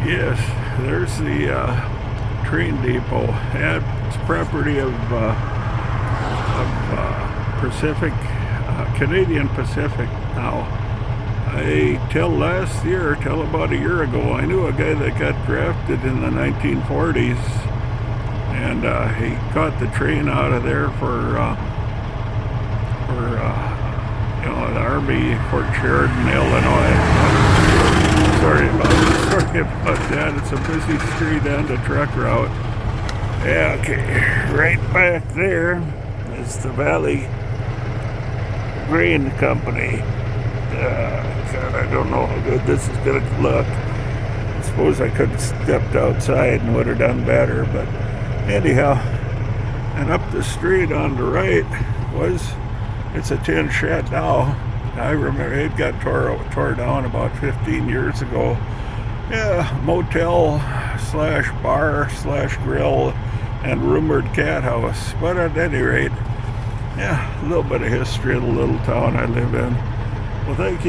Yes, there's the train depot. It's property of Pacific, Canadian Pacific now. Till about a year ago, I knew a guy that got drafted in the 1940s, and he caught the train out of there for the Army, Fort Sheridan, Illinois. Sorry about that. It's a busy street and a truck route. Yeah, okay. Right back there is the Valley Grain Company. God, I don't know how good this is going to look. I suppose I could have stepped outside and would have done better, but anyhow. And up the street on the right it's a tin shed now. I remember it got tore down about 15 years ago. Yeah, motel slash bar slash grill and rumored cat house. But at any rate, yeah, a little bit of history of the little town I live in. Well, thank you.